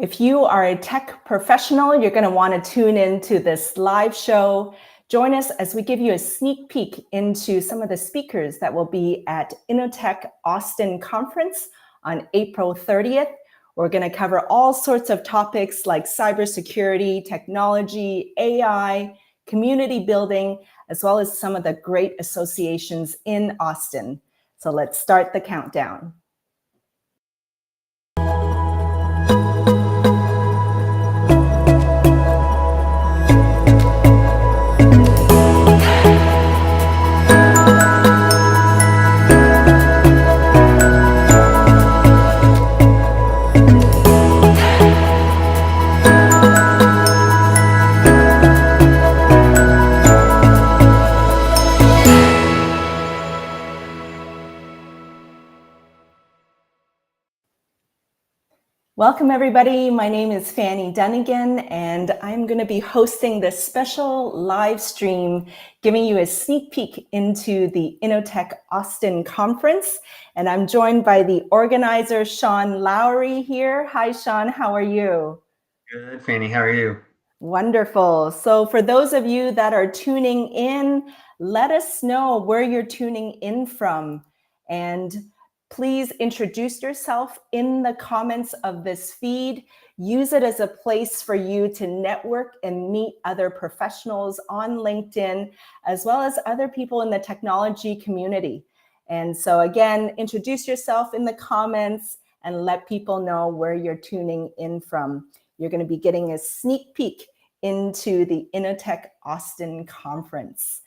If you are a tech professional, you're going to want to tune into this live show. Join us as we give you a sneak peek into some of the speakers that will be at InnoTech Austin Conference on April 30th. We're going to cover all sorts of topics like cybersecurity, technology, AI, community building, as well as some of the great associations in Austin. So let's start the countdown. Welcome everybody, my name is Fanny Dunnigan and I'm going to be hosting this special live stream giving you a sneak peek into the InnoTech Austin Conference, and I'm joined by the organizer Sean Lowry here. Hi Sean, how are you? Good, Fanny, how are you? Wonderful. So for those of you that are tuning in, let us know where you're tuning in from, and please introduce yourself in the comments of this feed. Use it as a place for you to network and meet other professionals on LinkedIn, as well as other people in the technology community. And so again, introduce yourself in the comments and let people know where you're tuning in from. You're going to be getting a sneak peek into the InnoTech Austin Conference.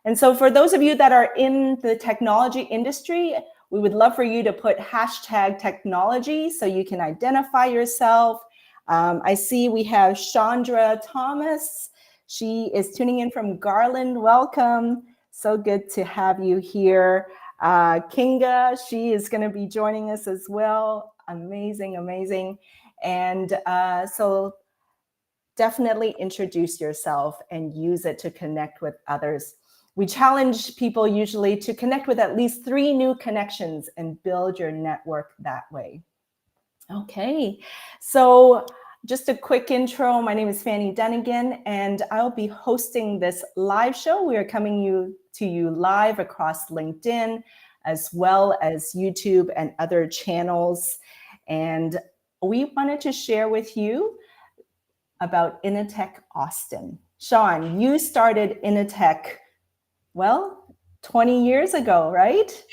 And so for those of you that are in the technology industry, we would love for you to put hashtag technology so you can identify yourself. I see we have Chandra Thomas. She is tuning in from Garland. Welcome. So good to have you here. Kinga, she is going to be joining us as well. Amazing, amazing. And so definitely introduce yourself and use it to connect with others. We challenge people usually to connect with at least 3 new connections and build your network that way. Okay, so just a quick intro. My name is Fanny Dunnigan, and I'll be hosting this live show. We are coming to you live across LinkedIn, as well as YouTube and other channels. And we wanted to share with you about InnoTech Austin. Sean, you started InnoTech, well, 20 years ago, right?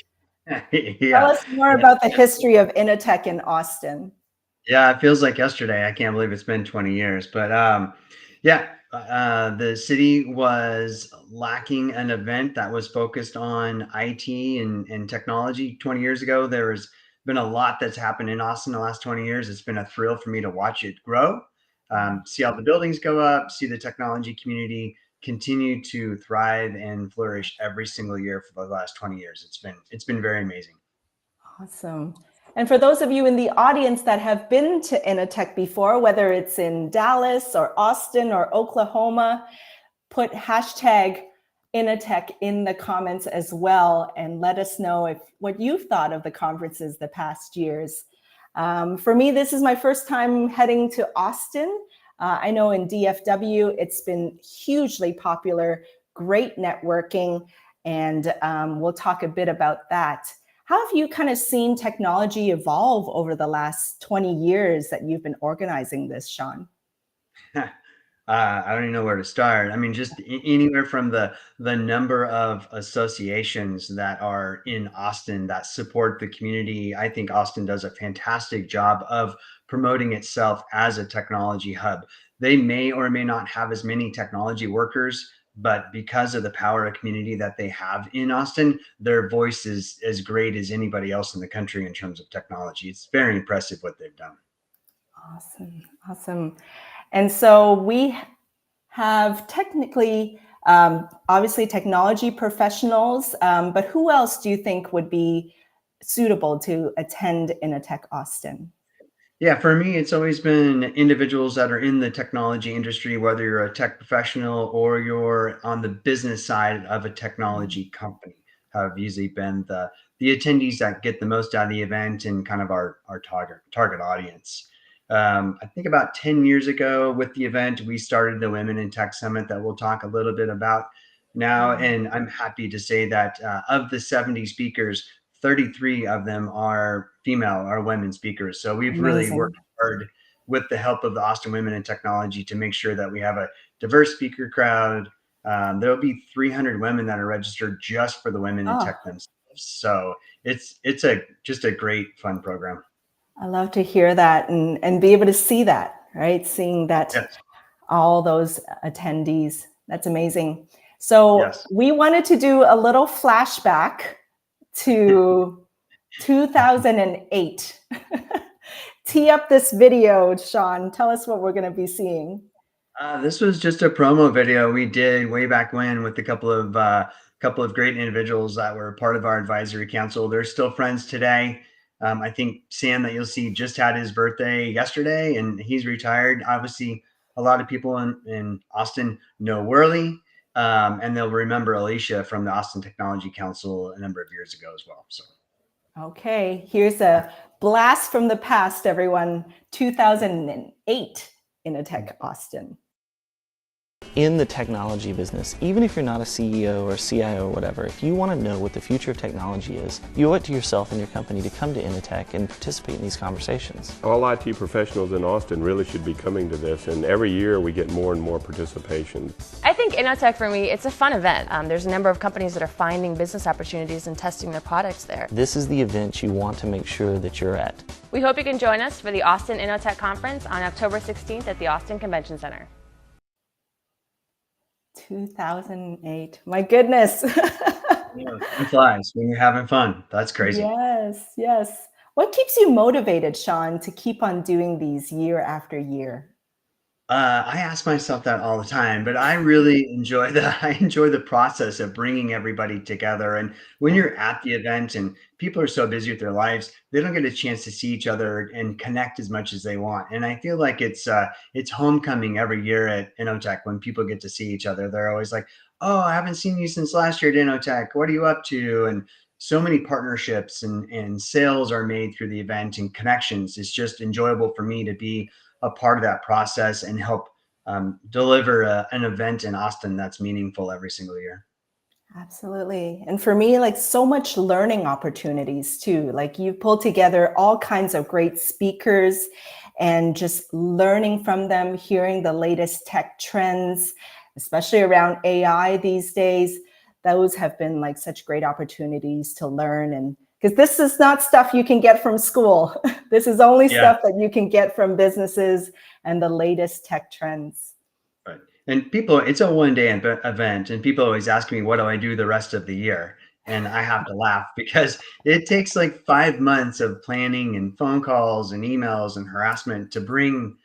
Yeah. Tell us more about the history of InnoTech in Austin. Yeah, it feels like yesterday. I can't believe it's been 20 years. But the city was lacking an event that was focused on IT and technology 20 years ago. There has been a lot that's happened in Austin the last 20 years. It's been a thrill for me to watch it grow, see all the buildings go up, see the technology community continue to thrive and flourish every single year for the last 20 years. It's been very amazing. Awesome. And for those of you in the audience that have been to InnoTech before, whether it's in Dallas or Austin or Oklahoma, put hashtag InnoTech in the comments as well, and let us know what you've thought of the conferences the past years. For me, this is my first time heading to Austin. I know in DFW, it's been hugely popular, great networking, and we'll talk a bit about that. How have you kind of seen technology evolve over the last 20 years that you've been organizing this, Sean? I don't even know where to start. I mean, just anywhere from the number of associations that are in Austin that support the community. I think Austin does a fantastic job of promoting itself as a technology hub. They may or may not have as many technology workers, but because of the power of community that they have in Austin, their voice is as great as anybody else in the country in terms of technology. It's very impressive what they've done. Awesome, awesome. And so we have technically, obviously technology professionals, but who else do you think would be suitable to attend InnoTech Austin? Yeah, for me, it's always been individuals that are in the technology industry, whether you're a tech professional or you're on the business side of a technology company, have usually been the attendees that get the most out of the event and kind of our target audience. I think about 10 years ago with the event, we started the Women in Tech Summit that we'll talk a little bit about now. And I'm happy to say that of the 70 speakers, 33 of them are female, are women speakers. So we've really Amazing. worked hard with the help of the Austin Women in Technology to make sure that we have a diverse speaker crowd. There'll be 300 women that are registered just for the Women in Oh, Tech themselves. So it's just a great fun program. I love to hear that and be able to see that, right? Seeing that Yes, all those attendees. That's amazing. So yes. we wanted to do a little flashback to 2008. Tee up this video, Sean. Tell us what we're going to be seeing. This was just a promo video we did way back when with a couple of great individuals that were part of our advisory council. They're still friends today. I think Sam that you'll see just had his birthday yesterday, and he's retired. Obviously, a lot of people in Austin know Worley, and they'll remember Alicia from the Austin Technology Council a number of years ago as well. So. Okay, here's a blast from the past, everyone. 2008 InnoTech Austin. In the technology business, even if you're not a CEO or CIO or whatever, if you want to know what the future of technology is, you owe it to yourself and your company to come to InnoTech and participate in these conversations. All IT professionals in Austin really should be coming to this, and every year we get more and more participation. I think InnoTech, for me, it's a fun event. There's a number of companies that are finding business opportunities and testing their products there. This is the event you want to make sure that you're at. We hope you can join us for the Austin InnoTech Conference on October 16th at the Austin Convention Center. 2008. My goodness. Yeah, time flies when you're having fun. That's crazy. Yes, yes. What keeps you motivated, Sean, to keep on doing these year after year? I ask myself that all the time, but I really enjoy I enjoy the process of bringing everybody together. And when you're at the event and people are so busy with their lives, they don't get a chance to see each other and connect as much as they want. And I feel like it's homecoming every year at InnoTech when people get to see each other. They're always like, "Oh, I haven't seen you since last year at InnoTech. What are you up to?" And so many partnerships and sales are made through the event and connections. It's just enjoyable for me to be a part of that process and help deliver an event in Austin that's meaningful every single year. Absolutely. And for me, like so much learning opportunities too. Like you've pulled together all kinds of great speakers and just learning from them, hearing the latest tech trends, especially around AI these days. Those have been like such great opportunities to learn. And because this is not stuff you can get from school. This is only Yeah, stuff that you can get from businesses and the latest tech trends. right. And people, it's a one-day event, and people always ask me, "What do I do the rest of the year?" And I have to laugh because it takes like 5 months of planning and phone calls and emails and harassment to bring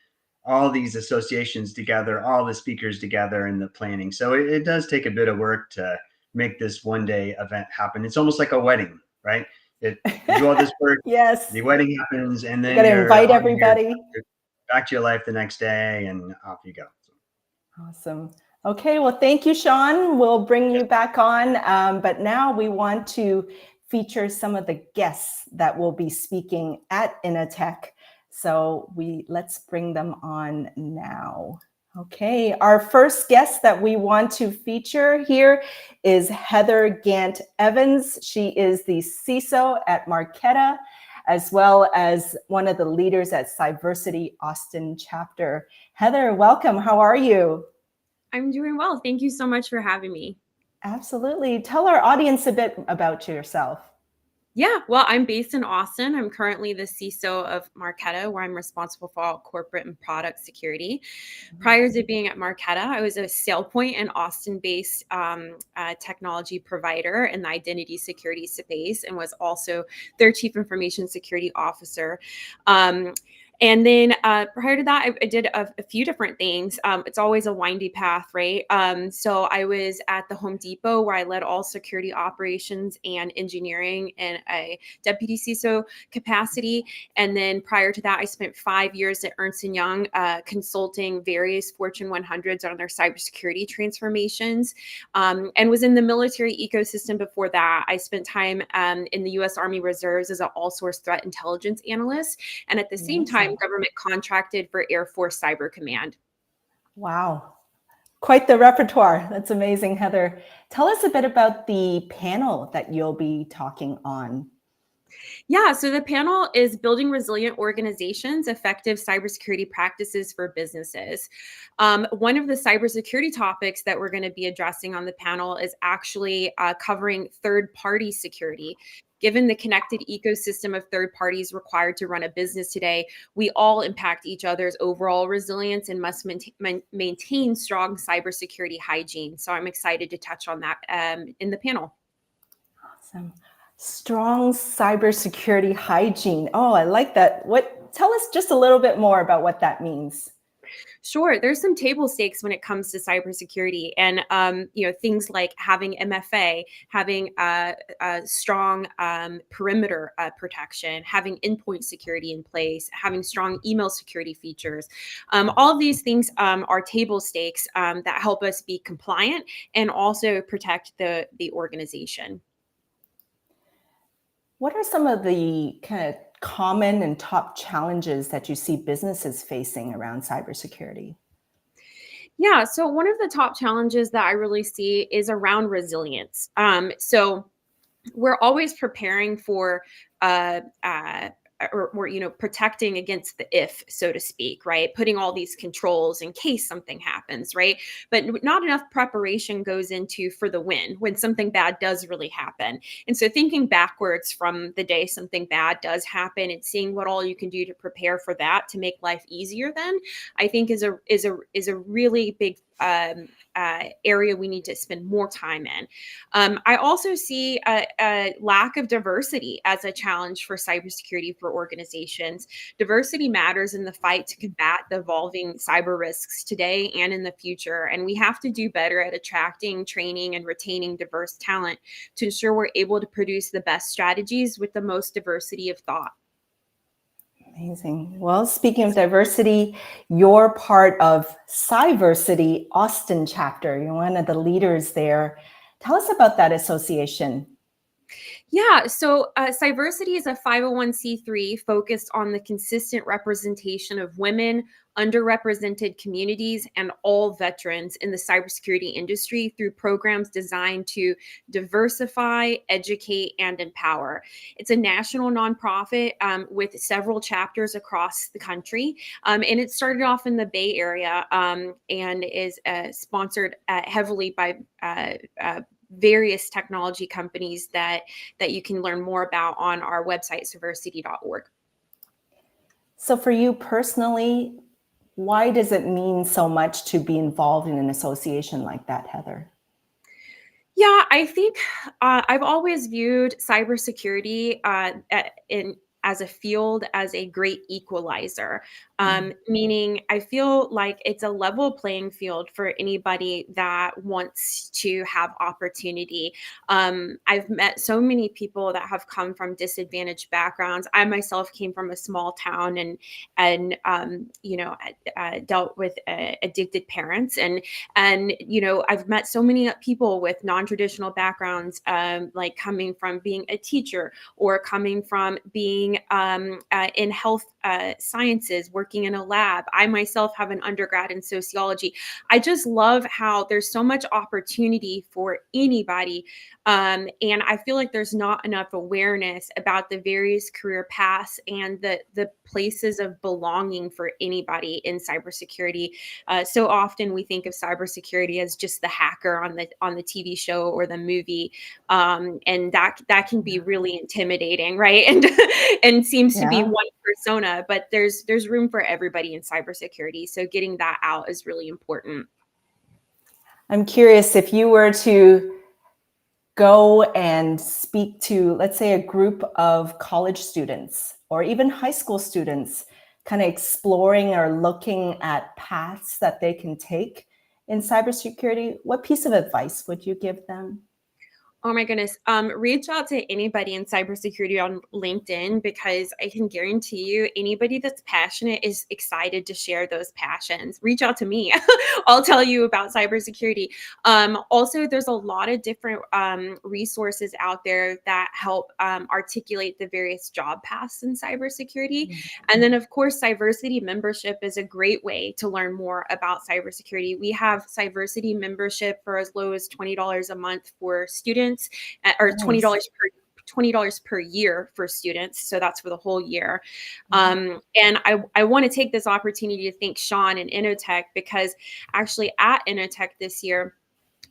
all these associations together, all the speakers together, and the planning. So it does take a bit of work to make this one-day event happen. It's almost like a wedding, right? You do all this work, Yes. the wedding happens, and You then got to you're invite on your everybody. back to your life the next day, and off you go. Awesome. Okay, well, thank you, Sean. We'll bring Yes. you back on. But now we want to feature some of the guests that will be speaking at InnoTech. So let's bring them on now. Okay, our first guest that we want to feature here is Heather Gantt Evans. She is the CISO at Marqeta, as well as one of the leaders at Cybersecurity Austin chapter. Heather, welcome. How are you? I'm doing well. Thank you so much for having me. Absolutely. Tell our audience a bit about yourself. Yeah, well, I'm based in Austin. I'm currently the CISO of Marqeta, where I'm responsible for all corporate and product security. Prior to being at Marqeta, I was a SailPoint, an Austin-based technology provider in the identity security space, and was also their chief information security officer. And then prior to that, I did a few different things. It's always a windy path, right? So I was at the Home Depot, where I led all security operations and engineering in a deputy CISO capacity. And then prior to that, I spent 5 years at Ernst & Young consulting various Fortune 100s on their cybersecurity transformations, and was in the military ecosystem before that. I spent time in the U.S. Army Reserves as an all-source threat intelligence analyst. And at the same time, I'm government contracted for Air Force Cyber Command. Wow. Quite the repertoire. That's amazing, Heather. Tell us a bit about the panel that you'll be talking on. Yeah, so the panel is Building Resilient Organizations, Effective Cybersecurity Practices for Businesses. One of the cybersecurity topics that we're going to be addressing on the panel is actually covering third-party security. Given the connected ecosystem of third parties required to run a business today, we all impact each other's overall resilience and must maintain strong cybersecurity hygiene. So I'm excited to touch on that in the panel. Awesome. Strong cybersecurity hygiene. Oh, I like that. Tell us just a little bit more about what that means. Sure, there's some table stakes when it comes to cybersecurity, and things like having MFA, having a strong perimeter protection, having endpoint security in place, having strong email security features. All of these things are table stakes that help us be compliant and also protect the organization. What are some of the kind of common and top challenges that you see businesses facing around cybersecurity? Yeah, so one of the top challenges that I really see is around resilience. So we're always preparing for or protecting against the if, so to speak, right? Putting all these controls in case something happens, right? But not enough preparation goes into for the when something bad does really happen. And so thinking backwards from the day something bad does happen and seeing what all you can do to prepare for that to make life easier, then I think is a really big area we need to spend more time in. I also see a lack of diversity as a challenge for cybersecurity for organizations. Diversity matters in the fight to combat the evolving cyber risks today and in the future. And we have to do better at attracting, training, and retaining diverse talent to ensure we're able to produce the best strategies with the most diversity of thought. Amazing. Well, speaking of diversity, you're part of Cybersecurity Austin chapter. You're one of the leaders there. Tell us about that association. Yeah, so Cybersecurity is a 501c3 focused on the consistent representation of women, underrepresented communities, and all veterans in the cybersecurity industry through programs designed to diversify, educate, and empower. It's a national nonprofit with several chapters across the country, and it started off in the Bay Area and is sponsored heavily by various technology companies that you can learn more about on our website, cybersecurity.org. So for you personally, why does it mean so much to be involved in an association like that, Heather? Yeah, I think I've always viewed cybersecurity as a field as a great equalizer, meaning I feel like it's a level playing field for anybody that wants to have opportunity. I've met so many people that have come from disadvantaged backgrounds. I myself came from a small town and dealt with addicted parents, and I've met so many people with non-traditional backgrounds, like coming from being a teacher or coming from being in health sciences, working in a lab. I myself have an undergrad in sociology. I just love how there's so much opportunity for anybody. And I feel like there's not enough awareness about the various career paths and the places of belonging for anybody in cybersecurity. So often we think of cybersecurity as just the hacker on the TV show or the movie, and that can be really intimidating, right? And seems to be one persona, but there's room for everybody in cybersecurity. So getting that out is really important. I'm curious, if you were to go and speak to, let's say, a group of college students or even high school students, kind of exploring or looking at paths that they can take in cybersecurity, what piece of advice would you give them? Oh my goodness. Reach out to anybody in cybersecurity on LinkedIn, because I can guarantee you anybody that's passionate is excited to share those passions. Reach out to me. I'll tell you about cybersecurity. Also, there's a lot of different resources out there that help articulate the various job paths in cybersecurity. And then, of course, Cyversity membership is a great way to learn more about cybersecurity. We have Cyversity membership for as low as $20 a month for students, or $20 per year for students. So that's for the whole year. And I want to take this opportunity to thank Sean and InnoTech, because actually at InnoTech this year,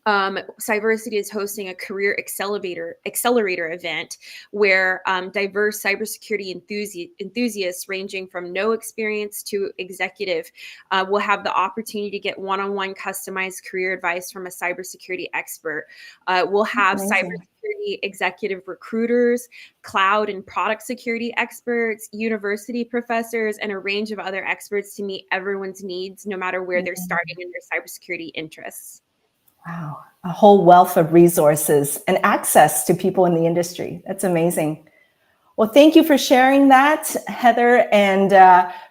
Cyversity is hosting a career accelerator event where diverse cybersecurity enthusiasts ranging from no experience to executive will have the opportunity to get one-on-one customized career advice from a cybersecurity expert. We'll have cybersecurity executive recruiters, cloud and product security experts, university professors, and a range of other experts to meet everyone's needs, no matter where they're starting in their cybersecurity interests. Wow, a whole wealth of resources and access to people in the industry. That's amazing. Well, thank you for sharing that, Heather. And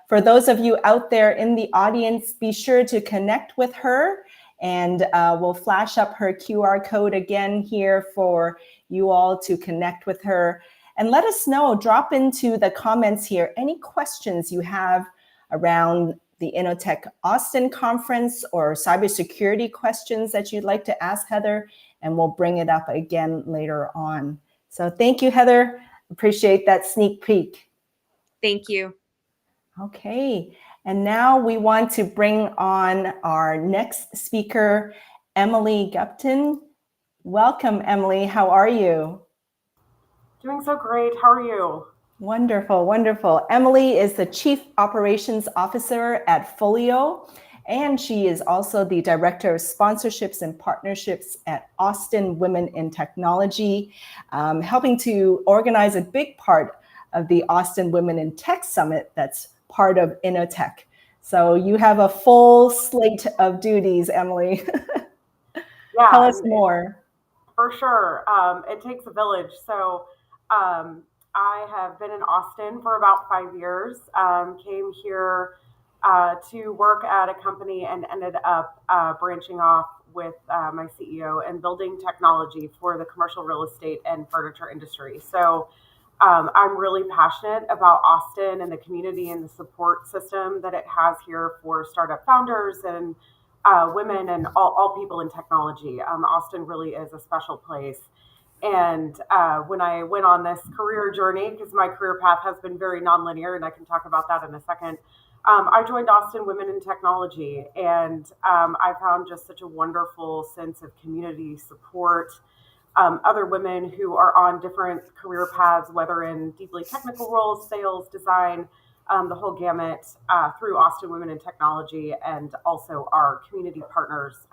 for those of you out there in the audience, be sure to connect with her, and we'll flash up her QR code again here for you all to connect with her. And let us know, drop into the comments here any questions you have around the InnoTech Austin Conference or cybersecurity questions that you'd like to ask Heather, and we'll bring it up again later on. So thank you, Heather. Appreciate that sneak peek. Thank you. Okay, and now we want to bring on our next speaker, Emily Gupton. Welcome, Emily. How are you? Doing so great. How are you? Wonderful, wonderful. Emily is the Chief Operations Officer at FOLIO, and she is also the Director of Sponsorships and Partnerships at Austin Women in Technology, helping to organize a big part of the Austin Women in Tech Summit that's part of InnoTech. So you have a full slate of duties, Emily. Yeah, Tell us more. For sure. It takes a village. So I have been in Austin for about 5 years, came here to work at a company and ended up branching off with my CEO and building technology for the commercial real estate and furniture industry. So I'm really passionate about Austin and the community and the support system that it has here for startup founders and women and all people in technology. Austin really is a special place. And when I went on this career journey, because my career path has been very nonlinear, and I can talk about that in a second, I joined Austin Women in Technology, and I found just such a wonderful sense of community support. Other women who are on different career paths, whether in deeply technical roles, sales, design, the whole gamut through Austin Women in Technology, and also our community partners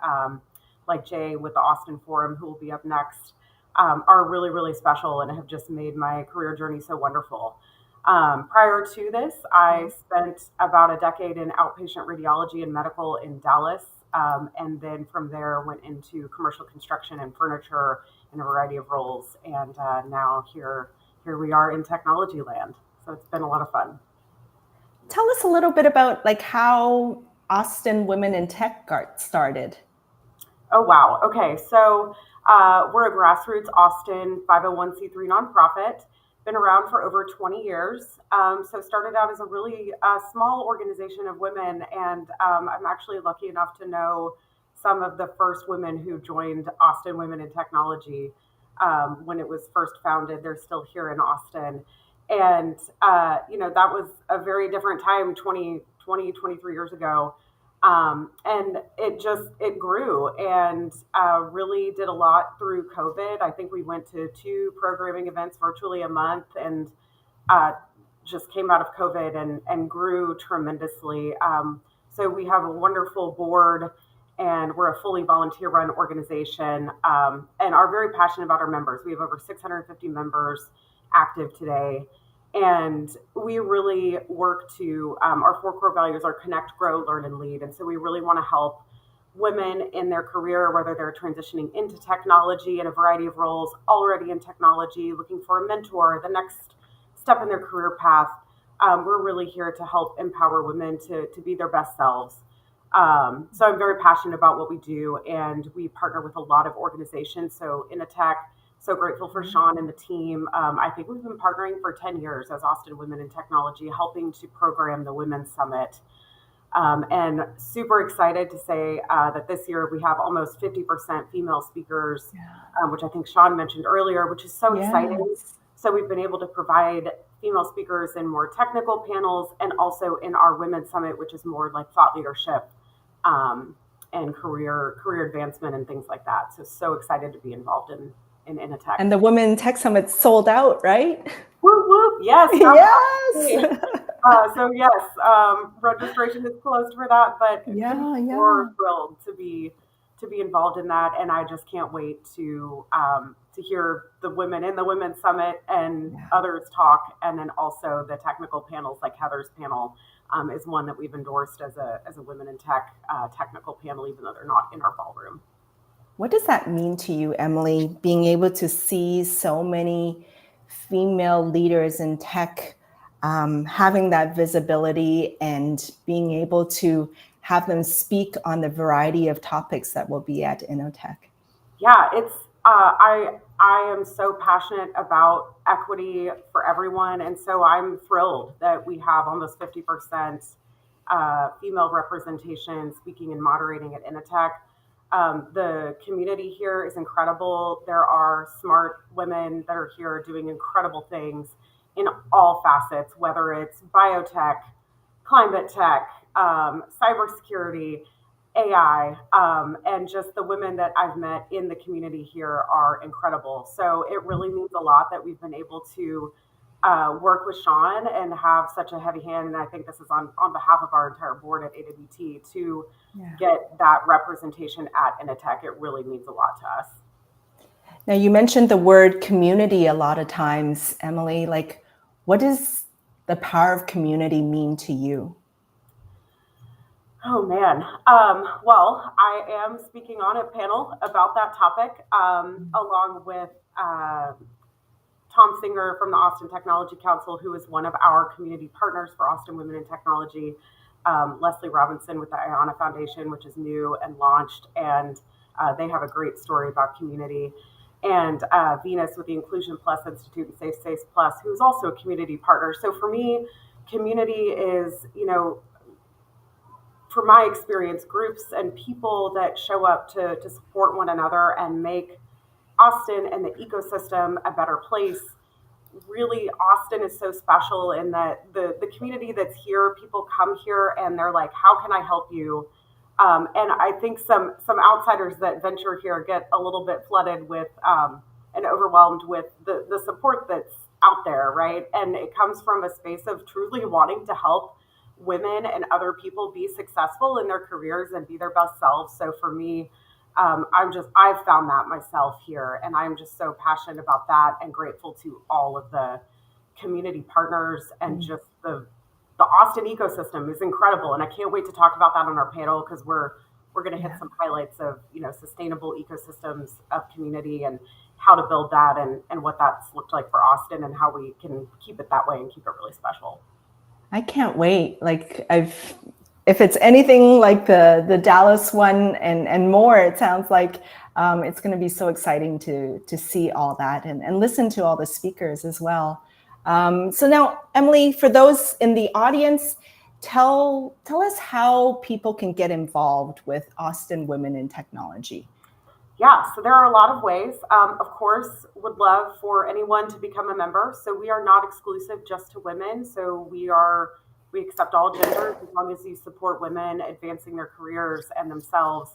like Jay with the Austin Forum, who will be up next. Are really, really special and have just made my career journey so wonderful. Prior to this, I spent about a decade in outpatient radiology and medical in Dallas. And then from there went into commercial construction and furniture in a variety of roles. And now here we are in technology land. So it's been a lot of fun. Tell us a little bit about like how Austin Women in Tech got started. Oh, wow. Okay. So we're a grassroots Austin 501c3 nonprofit, been around for over 20 years. So started out as a really small organization of women. And I'm actually lucky enough to know some of the first women who joined Austin Women in Technology when it was first founded. They're still here in Austin. And, that was a very different time 23 years ago. And it grew and really did a lot through COVID. I think we went to 2 programming events virtually a month and just came out of COVID and grew tremendously. So we have a wonderful board and we're a fully volunteer run organization and are very passionate about our members. We have over 650 members active today. And we really work to, our 4 core values are connect, grow, learn, and lead. And so we really want to help women in their career, whether they're transitioning into technology in a variety of roles, already in technology, looking for a mentor, the next step in their career path. We're really here to help empower women to be their best selves. So I'm very passionate about what we do, and we partner with a lot of organizations. So InnoTech, so grateful for Sean and the team. I think we've been partnering for 10 years as Austin Women in Technology, helping to program the Women's Summit. And super excited to say that this year we have almost 50% female speakers, which I think Sean mentioned earlier, which is so exciting. So we've been able to provide female speakers in more technical panels, and also in our Women's Summit, which is more like thought leadership and career advancement and things like that. So excited to be involved in InnoTech. And the Women Tech Summit sold out, right? Whoop, whoop. Yes. Yes. So yes, registration is closed for that, but we're thrilled to be involved in that, and I just can't wait to hear the women in the Women's Summit and others talk, and then also the technical panels, like Heather's panel is one that we've endorsed as a Women in Tech technical panel, even though they're not in our ballroom. What does that mean to you, Emily, being able to see so many female leaders in tech having that visibility and being able to have them speak on the variety of topics that will be at InnoTech? Yeah, it's I am so passionate about equity for everyone, and so I'm thrilled that we have almost 50% female representation speaking and moderating at InnoTech. The community here is incredible. There are smart women that are here doing incredible things in all facets, whether it's biotech, climate tech, cybersecurity, AI, and just the women that I've met in the community here are incredible. So it really means a lot that we've been able to work with Sean and have such a heavy hand. And I think this is on behalf of our entire board at AWT to get that representation at InnoTech. It really means a lot to us. Now, you mentioned the word community a lot of times, Emily. Like, what does the power of community mean to you? Oh, man. Well, I am speaking on a panel about that topic, along with Tom Singer from the Austin Technology Council, who is one of our community partners for Austin Women in Technology, Leslie Robinson with the IANA Foundation, which is new and launched, and they have a great story about community, and Venus with the Inclusion Plus Institute and Safe Space Plus, who is also a community partner. So for me, community is, for my experience, groups and people that show up to support one another and make Austin and the ecosystem a better place. Really, Austin is so special in that the community that's here, people come here and they're like, how can I help you? And I think some outsiders that venture here get a little bit flooded with and overwhelmed with the support that's out there, right? And it comes from a space of truly wanting to help women and other people be successful in their careers and be their best selves. So for me, I've found that myself here, and I'm just so passionate about that and grateful to all of the community partners, and just the Austin ecosystem is incredible. And I can't wait to talk about that on our panel, because we're going to hit some highlights of, sustainable ecosystems of community and how to build that, and what that's looked like for Austin, and how we can keep it that way and keep it really special. I can't wait. Like, if it's anything like the Dallas one and more, it sounds like it's going to be so exciting to see all that and listen to all the speakers as well. So now, Emily, for those in the audience, tell us how people can get involved with Austin Women in Technology. Yeah, so there are a lot of ways. Of course, would love for anyone to become a member. So we are not exclusive just to women. So we accept all genders as long as you support women advancing their careers and themselves.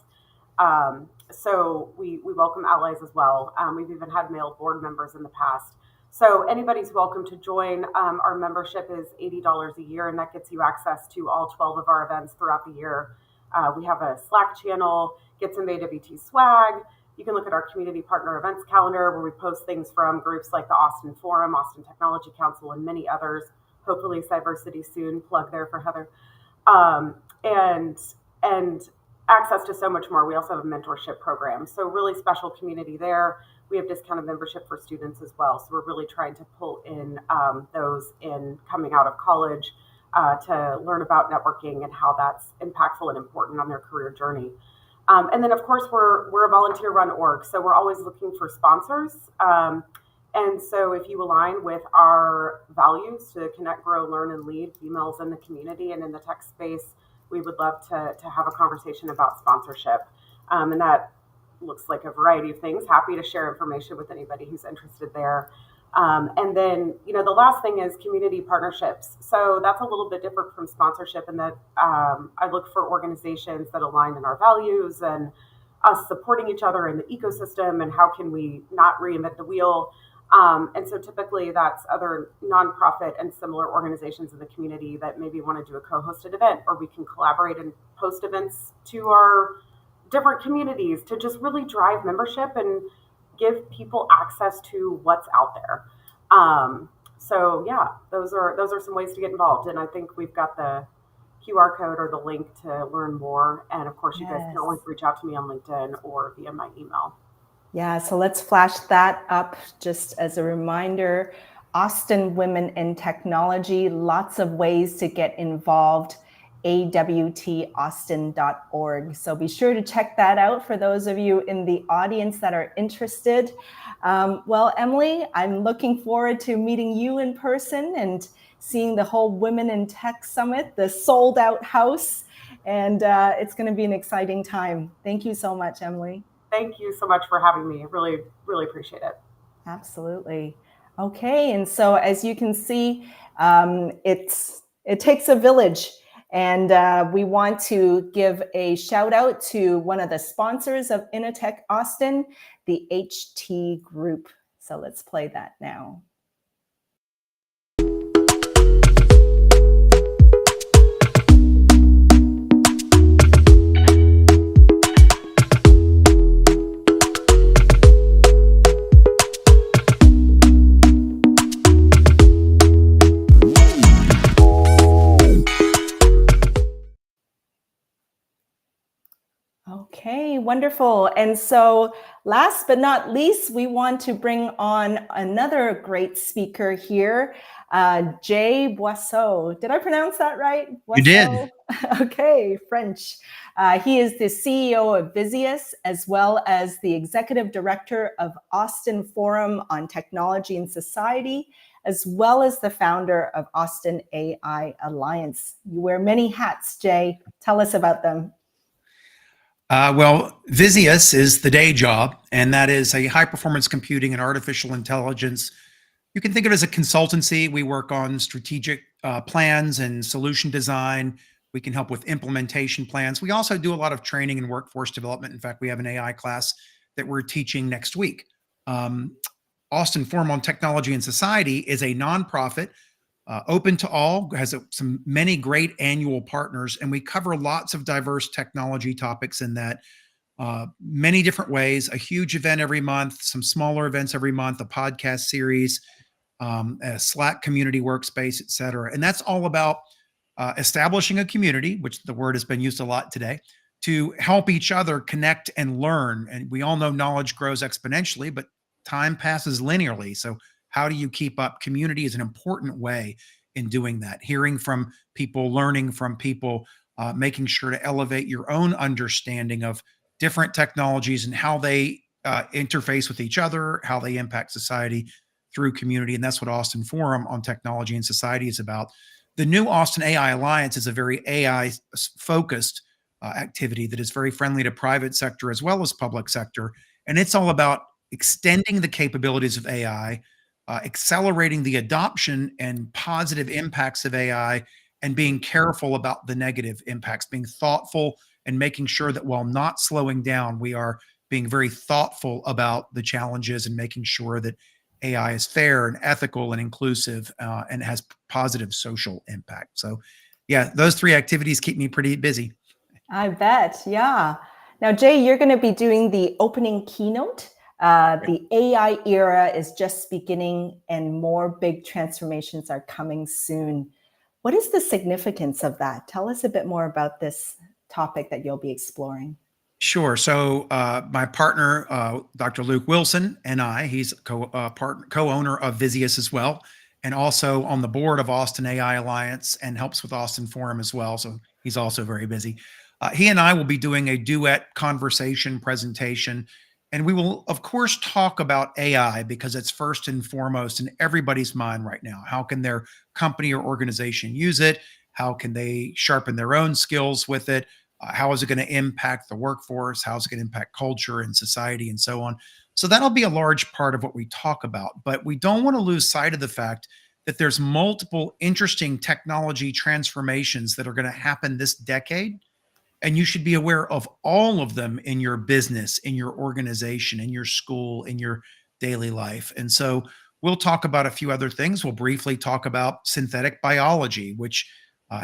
So we welcome allies as well. We've even had male board members in the past. So anybody's welcome to join. Our membership is $80 a year, and that gets you access to all 12 of our events throughout the year. We have a Slack channel, get some AWT swag. You can look at our community partner events calendar, where we post things from groups like the Austin Forum, Austin Technology Council, and many others. Hopefully Cybersecurity soon, plug there for Heather. And access to so much more. We also have a mentorship program. So really special community there. We have discounted membership for students as well. So we're really trying to pull in those in coming out of college to learn about networking and how that's impactful and important on their career journey. And then, of course, we're a volunteer-run org, so we're always looking for sponsors. And so if you align with our values to connect, grow, learn, and lead females in the community and in the tech space, we would love to have a conversation about sponsorship. And that looks like a variety of things. Happy to share information with anybody who's interested there. And then, the last thing is community partnerships. So that's a little bit different from sponsorship in that I look for organizations that align in our values and us supporting each other in the ecosystem and how can we not reinvent the wheel. And so typically that's other nonprofit and similar organizations in the community that maybe want to do a co-hosted event, or we can collaborate and post events to our different communities to just really drive membership and give people access to what's out there. So yeah, those are some ways to get involved. And I think we've got the QR code or the link to learn more. And of course, you guys can always reach out to me on LinkedIn or via my email. Yeah, so let's flash that up just as a reminder. Austin Women in Technology, lots of ways to get involved, awtaustin.org. So be sure to check that out for those of you in the audience that are interested. Well, Emily, I'm looking forward to meeting you in person and seeing the whole Women in Tech Summit, the sold out house, and it's going to be an exciting time. Thank you so much, Emily. Thank you so much for having me. Really, really appreciate it. Absolutely. Okay, and so as you can see, it takes a village, and we want to give a shout out to one of the sponsors of InnoTech Austin, the HT Group. So let's play that now. Okay, wonderful. And so last but not least, we want to bring on another great speaker here, Jay Boisseau. Did I pronounce that right? Boisseau? You did. Okay, French. He is the CEO of Vizias, as well as the Executive Director of Austin Forum on Technology and Society, as well as the founder of Austin AI Alliance. You wear many hats, Jay. Tell us about them. Well, Vizias is the day job, and that is a high-performance computing and artificial intelligence. You can think of it as a consultancy. We work on strategic plans and solution design. We can help with implementation plans. We also do a lot of training and workforce development. In fact, we have an AI class that we're teaching next week. Austin Forum on Technology and Society is a nonprofit, open to all, has many great annual partners, and we cover lots of diverse technology topics in that, many different ways, a huge event every month, some smaller events every month, a podcast series, a Slack community workspace, et cetera. And that's all about establishing a community, which the word has been used a lot today, to help each other connect and learn. And we all know knowledge grows exponentially, but time passes linearly. So how do you keep up? Community is an important way in doing that. Hearing from people, learning from people, making sure to elevate your own understanding of different technologies and how they interface with each other, how they impact society through community. And that's what Austin Forum on Technology and Society is about. The new Austin AI Alliance is a very AI-focused activity that is very friendly to private sector as well as public sector. And it's all about extending the capabilities of AI, accelerating the adoption and positive impacts of AI, and being careful about the negative impacts, being thoughtful and making sure that while not slowing down, we are being very thoughtful about the challenges and making sure that AI is fair and ethical and inclusive and has positive social impact. So yeah, those three activities keep me pretty busy. I bet, yeah. Now, Jay, you're going to be doing the opening keynote. The AI era is just beginning and more big transformations are coming soon. What is the significance of that? Tell us a bit more about this topic that you'll be exploring? Sure. So my partner, Dr. Luke Wilson, and he's co-owner of Vizias as well, and also on the board of Austin AI Alliance and helps with Austin Forum as well. So he's also very busy. He and I will be doing a duet conversation presentation, and we will, of course, talk about AI because it's first and foremost in everybody's mind right now. How can their company or organization use it? How can they sharpen their own skills with it? How is it going to impact the workforce? How is it going to impact culture and society and so on? So that'll be a large part of what we talk about. But we don't want to lose sight of the fact that there's multiple interesting technology transformations that are going to happen this decade. And you should be aware of all of them in your business, in your organization, in your school, in your daily life. And so we'll talk about a few other things. We'll briefly talk about synthetic biology, which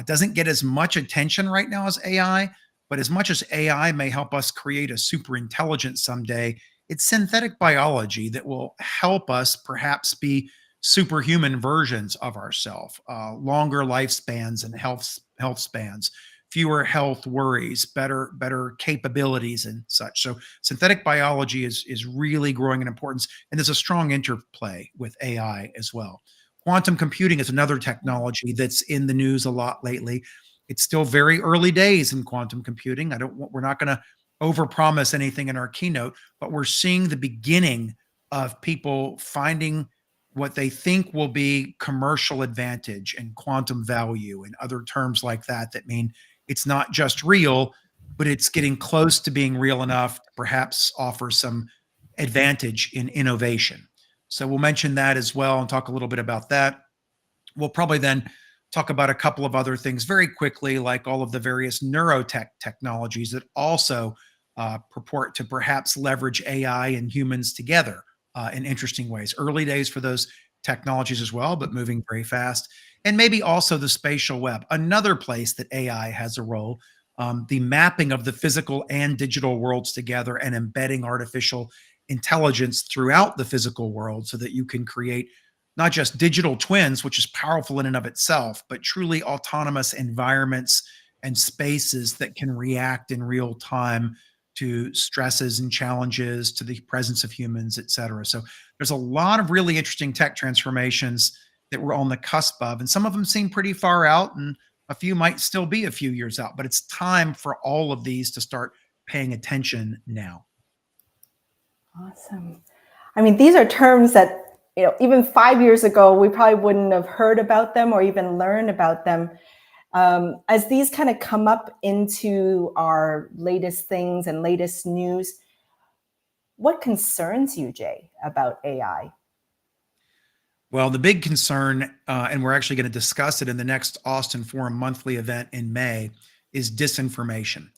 doesn't get as much attention right now as AI, but as much as AI may help us create a super intelligence someday, it's synthetic biology that will help us perhaps be superhuman versions of ourselves, longer lifespans and health spans, fewer health worries, better capabilities and such. So synthetic biology is really growing in importance, and there's a strong interplay with AI as well. Quantum computing is another technology that's in the news a lot lately. It's still very early days in quantum computing. We're not going to overpromise anything in our keynote, but we're seeing the beginning of people finding what they think will be commercial advantage and quantum value and other terms like that that mean it's not just real, but it's getting close to being real enough to perhaps offer some advantage in innovation. So we'll mention that as well and talk a little bit about that. We'll probably then talk about a couple of other things very quickly, like all of the various neurotech technologies that also purport to perhaps leverage AI and humans together in interesting ways. Early days for those technologies as well, but moving very fast. And maybe also the spatial web, another place that AI has a role. The mapping of the physical and digital worlds together and embedding artificial intelligence throughout the physical world so that you can create not just digital twins, which is powerful in and of itself, but truly autonomous environments and spaces that can react in real time to stresses and challenges, to the presence of humans, et cetera. So there's a lot of really interesting tech transformations that we're on the cusp of, and some of them seem pretty far out, and a few might still be a few years out, but it's time for all of these to start paying attention now. Awesome. I mean, these are terms that, even 5 years ago, we probably wouldn't have heard about them or even learned about them. As these kind of come up into our latest things and latest news, what concerns you, Jay, about AI? Well, the big concern, and we're actually going to discuss it in the next Austin Forum monthly event in May, is disinformation.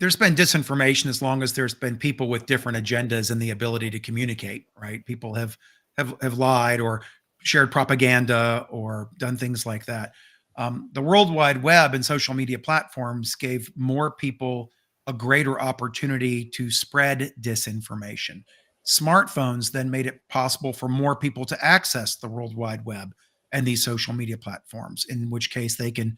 There's been disinformation as long as there's been people with different agendas and the ability to communicate, right? People have lied or shared propaganda or done things like that. The World Wide Web and social media platforms gave more people a greater opportunity to spread disinformation. Smartphones then made it possible for more people to access the World Wide Web and these social media platforms, in which case they can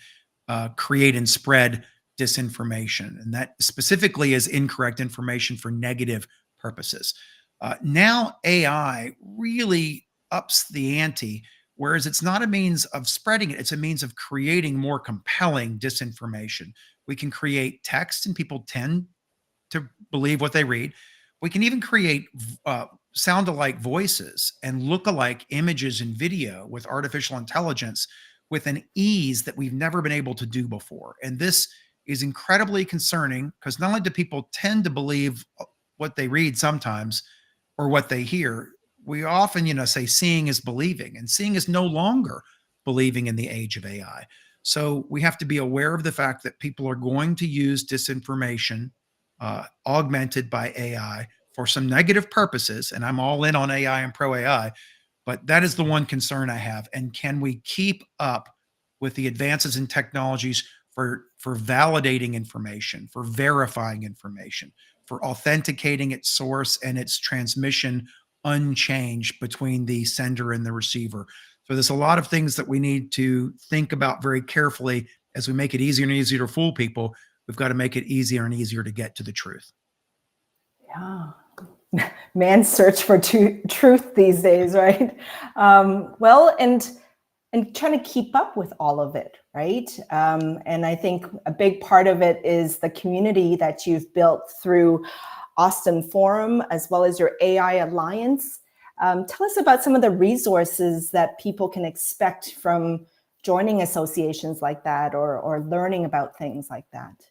create and spread disinformation. And that specifically is incorrect information for negative purposes. Now AI really ups the ante, whereas it's not a means of spreading it, it's a means of creating more compelling disinformation. We can create text and people tend to believe what they read. We can even create sound-alike voices and look-alike images and video with artificial intelligence with an ease that we've never been able to do before. And this is incredibly concerning because not only do people tend to believe what they read sometimes or what they hear, we often, say seeing is believing, and seeing is no longer believing in the age of AI. So we have to be aware of the fact that people are going to use disinformation augmented by AI for some negative purposes. And I'm all in on AI and pro AI, but that is the one concern I have. And can we keep up with the advances in technologies for validating information, for verifying information, for authenticating its source and its transmission unchanged between the sender and the receiver? So there's a lot of things that we need to think about very carefully as we make it easier and easier to fool people. we've got to make it easier and easier to get to the truth. Yeah. Man's search for truth these days, right? Well, and trying to keep up with all of it, right? And I think a big part of it is the community that you've built through Austin Forum, as well as your AI Alliance. Tell us about some of the resources that people can expect from joining associations like that, or learning about things like that.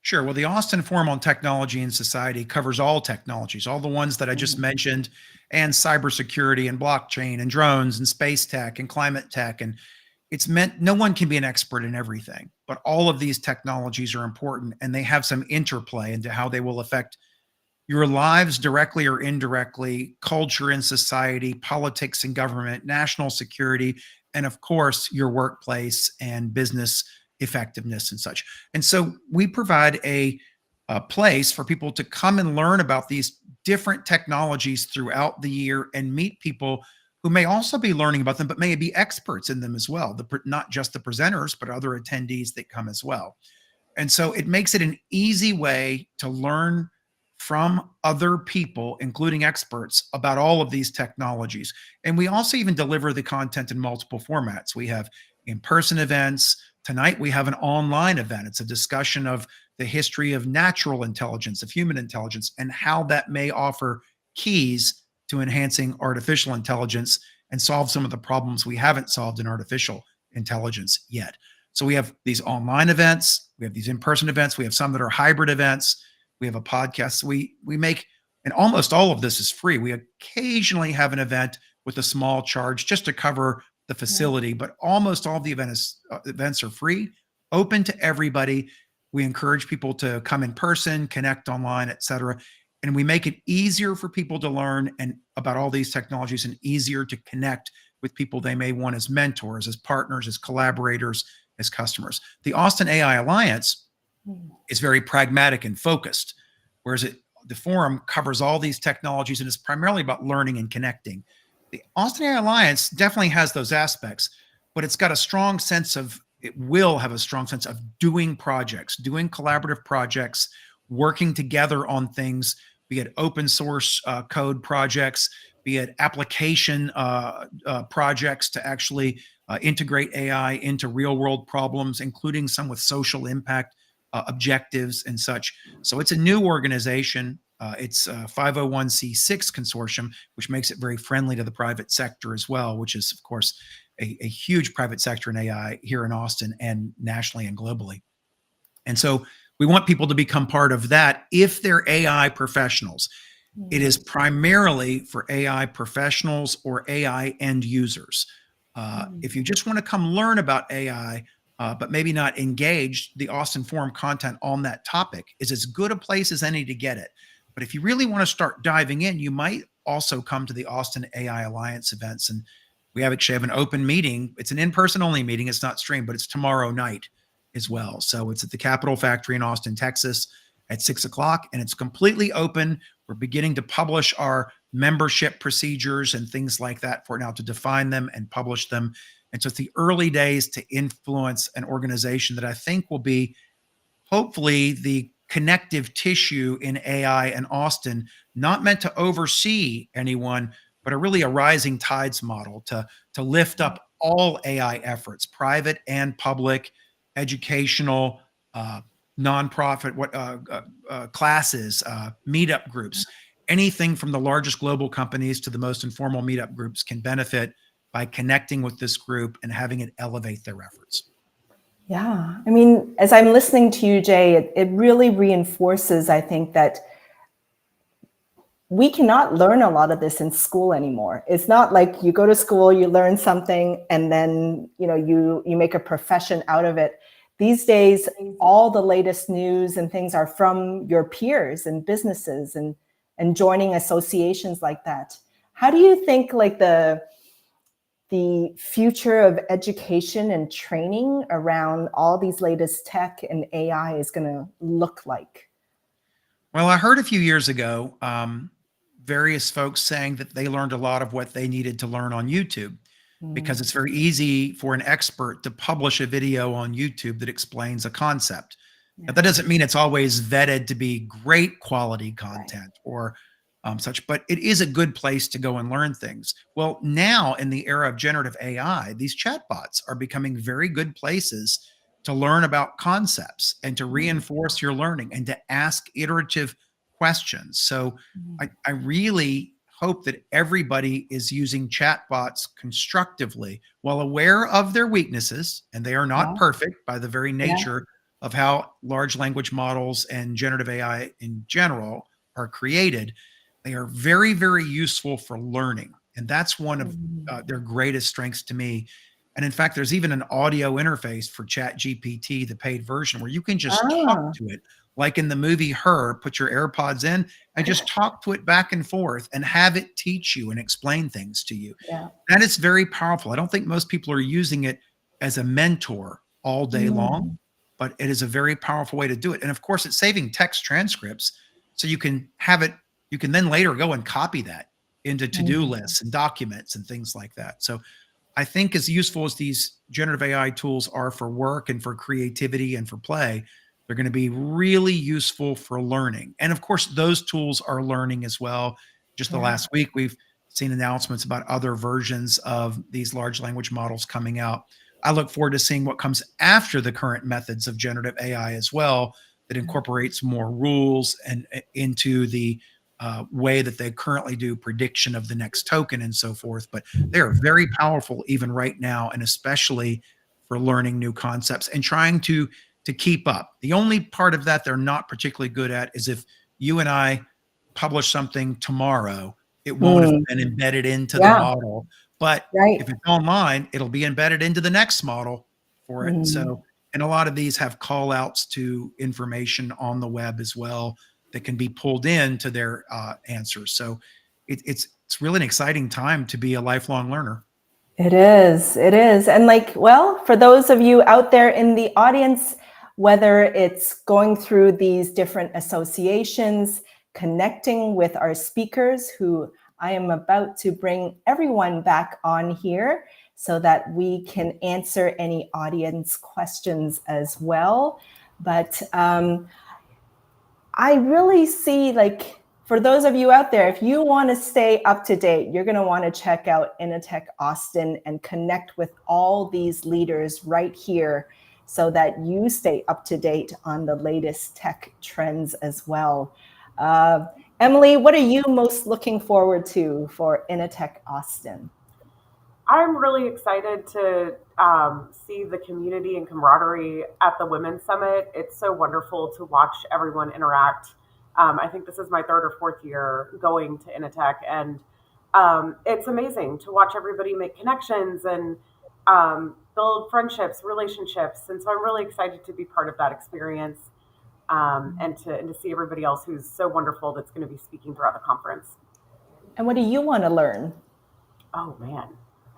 Sure. Well, the Austin Forum on Technology and Society covers all technologies, all the ones that I just mentioned, and cybersecurity and blockchain and drones and space tech and climate tech. And it's meant no one can be an expert in everything, but all of these technologies are important, and they have some interplay into how they will affect your lives directly or indirectly, culture and society, politics and government, national security, and of course, your workplace and business effectiveness and such. And so we provide a place for people to come and learn about these different technologies throughout the year and meet people who may also be learning about them, but may be experts in them as well. Not just the presenters, but other attendees that come as well. And so it makes it an easy way to learn from other people, including experts, about all of these technologies. And we also even deliver the content in multiple formats. We have in-person events. Tonight, we have an online event. It's a discussion of the history of natural intelligence, of human intelligence, and how that may offer keys to enhancing artificial intelligence and solve some of the problems we haven't solved in artificial intelligence yet. So we have these online events, we have these in-person events, we have some that are hybrid events, we have a podcast. So we make, and almost all of this is free. We occasionally have an event with a small charge just to cover the facility, but almost all of the events are free, open to everybody. We encourage people to come in person, connect online, et cetera. And we make it easier for people to learn and about all these technologies, and easier to connect with people they may want as mentors, as partners, as collaborators, as customers. The Austin AI Alliance is very pragmatic and focused, whereas the forum covers all these technologies and is primarily about learning and connecting. The Austin AI Alliance definitely has those aspects, but it will have a strong sense of doing projects, doing collaborative projects, working together on things, be it open source code projects, be it application projects to actually integrate AI into real world problems, including some with social impact objectives and such. So it's a new organization. It's a 501c6 consortium, which makes it very friendly to the private sector as well, which is, of course, a huge private sector in AI here in Austin and nationally and globally. And so we want people to become part of that if they're AI professionals. It is primarily for AI professionals or AI end users. If you just want to come learn about AI, but maybe not engaged, the Austin Forum content on that topic is as good a place as any to get it. But if you really want to start diving in, you might also come to the Austin AI Alliance events. And we actually have an open meeting. It's an in-person only meeting. It's not streamed, but it's tomorrow night as well. So it's at the Capitol Factory in Austin, Texas at 6 o'clock, and it's completely open. We're beginning to publish our membership procedures and things like that for now, to define them and publish them. And so it's the early days to influence an organization that I think will be hopefully the connective tissue in AI and Austin, not meant to oversee anyone, but really a rising tides model to lift up all AI efforts, private and public, educational, nonprofit, classes, meetup groups, anything from the largest global companies to the most informal meetup groups can benefit by connecting with this group and having it elevate their efforts. Yeah, I mean, as I'm listening to you, Jay, it really reinforces, I think, that we cannot learn a lot of this in school anymore. It's not like you go to school, you learn something, and then you make a profession out of it. These days, all the latest news and things are from your peers and businesses and joining associations like that. How do you think like the future of education and training around all these latest tech and AI is going to look like? Well, I heard a few years ago, various folks saying that they learned a lot of what they needed to learn on YouTube, because it's very easy for an expert to publish a video on YouTube that explains a concept. Now, that doesn't mean it's always vetted to be great quality content or such, but it is a good place to go and learn things. Well, now in the era of generative AI, these chatbots are becoming very good places to learn about concepts and to reinforce your learning and to ask iterative questions. So I really hope that everybody is using chatbots constructively while aware of their weaknesses, and they are not perfect by the very nature of how large language models and generative AI in general are created. They are very, very useful for learning. And that's one of their greatest strengths to me. And in fact, there's even an audio interface for Chat GPT, the paid version, where you can just talk to it. Like in the movie Her, put your AirPods in and just talk to it back and forth and have it teach you and explain things to you. That is very powerful. I don't think most people are using it as a mentor all day long, but it is a very powerful way to do it. And of course, it's saving text transcripts. So you can have it, you can then later go and copy that into to-do lists and documents and things like that. So I think as useful as these generative AI tools are for work and for creativity and for play, they're going to be really useful for learning. And of course, those tools are learning as well. Just the last week, we've seen announcements about other versions of these large language models coming out. I look forward to seeing what comes after the current methods of generative AI as well, that incorporates more rules and into the way that they currently do prediction of the next token and so forth. But they are very powerful even right now, and especially for learning new concepts and trying to keep up. The only part of that they're not particularly good at is if you and I publish something tomorrow, it won't have been embedded into the model. But if it's online, it'll be embedded into the next model for it. So, and a lot of these have call outs to information on the web as well that can be pulled into their answers. So it's really an exciting time to be a lifelong learner. It is. It is. And like, well, for those of you out there in the audience, whether it's going through these different associations, connecting with our speakers, who I am about to bring everyone back on here so that we can answer any audience questions as well. But I really see, like, for those of you out there, if you want to stay up to date, you're going to want to check out InnoTech Austin and connect with all these leaders right here so that you stay up to date on the latest tech trends as well. Emily, what are you most looking forward to for InnoTech Austin? I'm really excited to see the community and camaraderie at the Women's Summit. It's so wonderful to watch everyone interact. I think this is my third or fourth year going to InnoTech, and it's amazing to watch everybody make connections and build friendships, relationships. And so I'm really excited to be part of that experience and to see everybody else who's so wonderful that's going to be speaking throughout the conference. And what do you want to learn? Oh, man.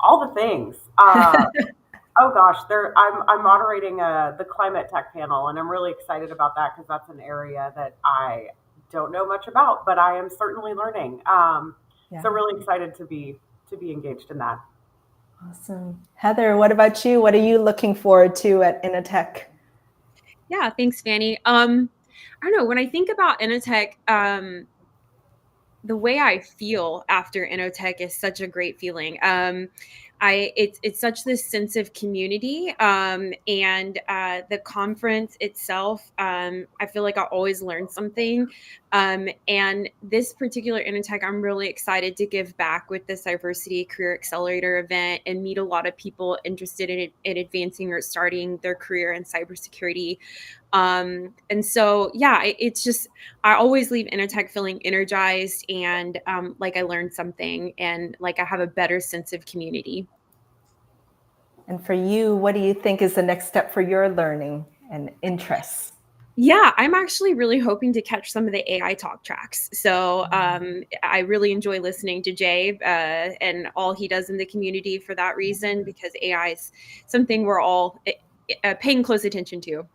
All the things. Oh gosh, I'm moderating the climate tech panel, and I'm really excited about that because that's an area that I don't know much about, but I am certainly learning. So really excited to be engaged in that. Awesome. Heather, what about you? What are you looking forward to at InnoTech? Yeah, thanks, Fanny. I don't know, when I think about InnoTech, the way I feel after InnoTech is such a great feeling. It's such this sense of community, and the conference itself. I feel like I always learn something, and this particular InnoTech, I'm really excited to give back with the Cybersecurity Career Accelerator event and meet a lot of people interested in advancing or starting their career in cybersecurity. And so, yeah, it's just, I always leave InnoTech feeling energized and like I learned something and like I have a better sense of community. And for you, what do you think is the next step for your learning and interests? Yeah, I'm actually really hoping to catch some of the AI talk tracks. So I really enjoy listening to Jay and all he does in the community for that reason, because AI is something we're all paying close attention to.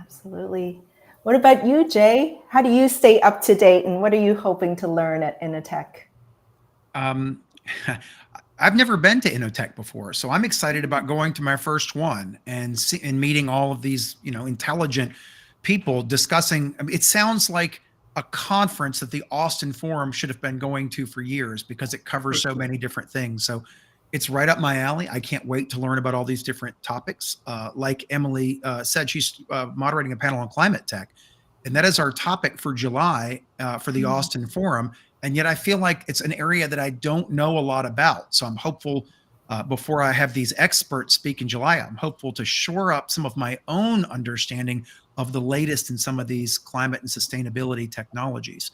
Absolutely. What about you, Jay? How do you stay up to date, and what are you hoping to learn at InnoTech? I've never been to InnoTech before, so I'm excited about going to my first one and meeting all of these, intelligent people discussing. I mean, it sounds like a conference that the Austin Forum should have been going to for years because it covers so many different things. So it's right up my alley. I can't wait to learn about all these different topics. Like Emily said, she's moderating a panel on climate tech. And that is our topic for July for the Austin Forum. And yet I feel like it's an area that I don't know a lot about. So I'm hopeful before I have these experts speak in July, I'm hopeful to shore up some of my own understanding of the latest in some of these climate and sustainability technologies.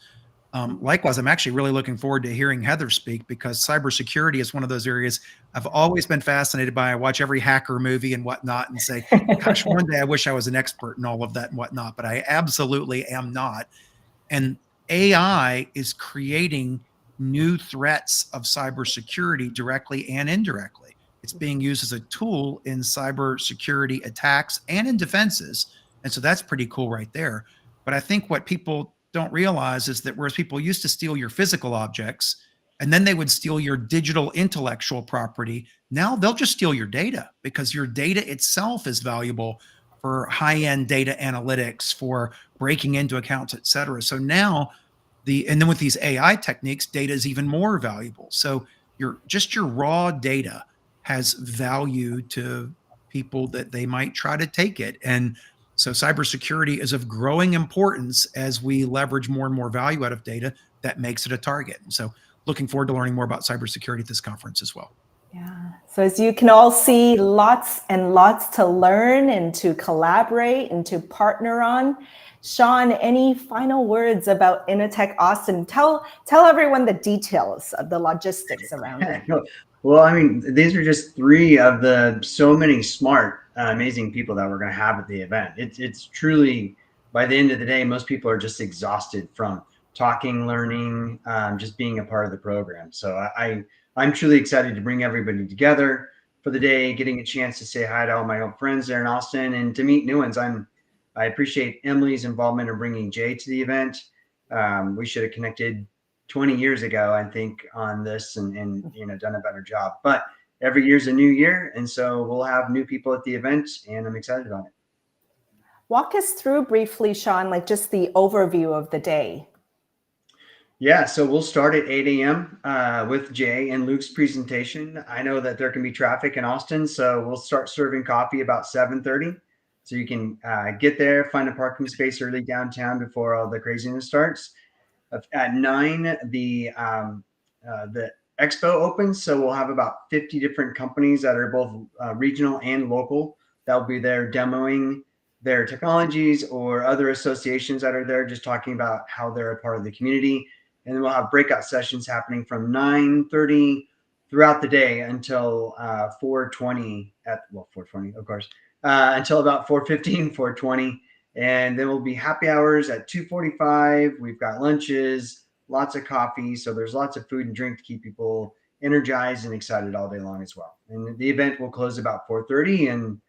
Likewise, I'm actually really looking forward to hearing Heather speak because cybersecurity is one of those areas I've always been fascinated by. I watch every hacker movie and whatnot and say, gosh, one day I wish I was an expert in all of that and whatnot, but I absolutely am not. And AI is creating new threats of cybersecurity directly and indirectly. It's being used as a tool in cybersecurity attacks and in defenses. And so that's pretty cool right there. But I think what people don't realize is that whereas people used to steal your physical objects and then they would steal your digital intellectual property, now they'll just steal your data because your data itself is valuable for high-end data analytics, for breaking into accounts, et cetera. So now and then with these AI techniques, data is even more valuable. So your raw data has value to people that they might try to take it. And so cybersecurity is of growing importance as we leverage more and more value out of data that makes it a target. And so looking forward to learning more about cybersecurity at this conference as well. Yeah. So as you can all see, lots and lots to learn and to collaborate and to partner on. Sean, any final words about InnoTech Austin? Tell everyone the details of the logistics around it. Well, I mean, these are just three of the so many smart, amazing people that we're going to have at the event. It's truly, by the end of the day, most people are just exhausted from talking, learning, just being a part of the program. So I'm truly excited to bring everybody together for the day, getting a chance to say hi to all my old friends there in Austin and to meet new ones. I appreciate Emily's involvement in bringing Jay to the event. We should have connected 20 years ago, I think, on this and done a better job. But every year's a new year, and so we'll have new people at the event, and I'm excited about it. Walk us through briefly, Sean, like just the overview of the day. Yeah, so we'll start at 8 a.m. With Jay and Luke's presentation. I know that there can be traffic in Austin, so we'll start serving coffee about 7:30. So you can get there, find a parking space early downtown before all the craziness starts. At 9, the expo opens, so we'll have about 50 different companies that are both regional and local that will be there demoing their technologies, or other associations that are there just talking about how they're a part of the community. And then we'll have breakout sessions happening from 9:30 throughout the day until 4:20 4:20, of course, until about 4:15, 4:20. And then we'll be happy hours at 2:45. We've got lunches, lots of coffee. So there's lots of food and drink to keep people energized and excited all day long as well. And the event will close about 4:30, and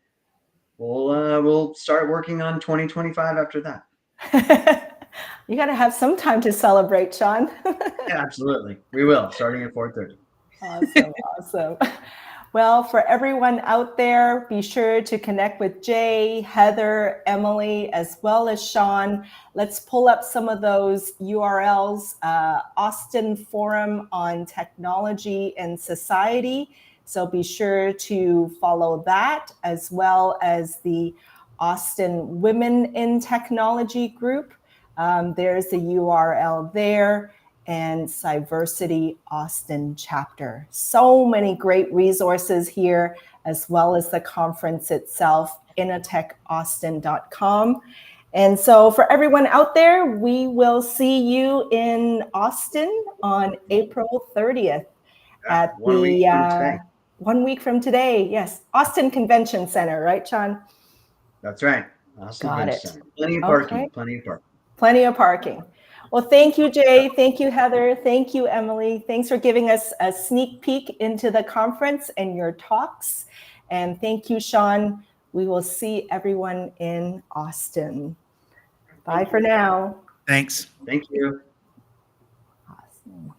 we'll start working on 2025 after that. You got to have some time to celebrate, Sean. Yeah, absolutely. We will, starting at 4:30. Awesome. Well, for everyone out there, be sure to connect with Jay, Heather, Emily, as well as Sean. Let's pull up some of those URLs. Austin Forum on Technology and Society. So be sure to follow that, as well as the Austin Women in Technology group. There's the URL there. And Cybersecurity Austin chapter. So many great resources here, as well as the conference itself, InnoTechAustin.com. And so for everyone out there, we will see you in Austin on April 30th at the 1 week from today. Yes, Austin Convention Center, right, Sean? That's right. Austin Got Convention it. Center. Plenty of parking. Okay. Plenty of parking. Plenty of parking. Well, thank you, Jay. Thank you, Heather. Thank you, Emily. Thanks for giving us a sneak peek into the conference and your talks. And thank you, Sean. We will see everyone in Austin. Bye for now. Thanks. Thank you. Awesome.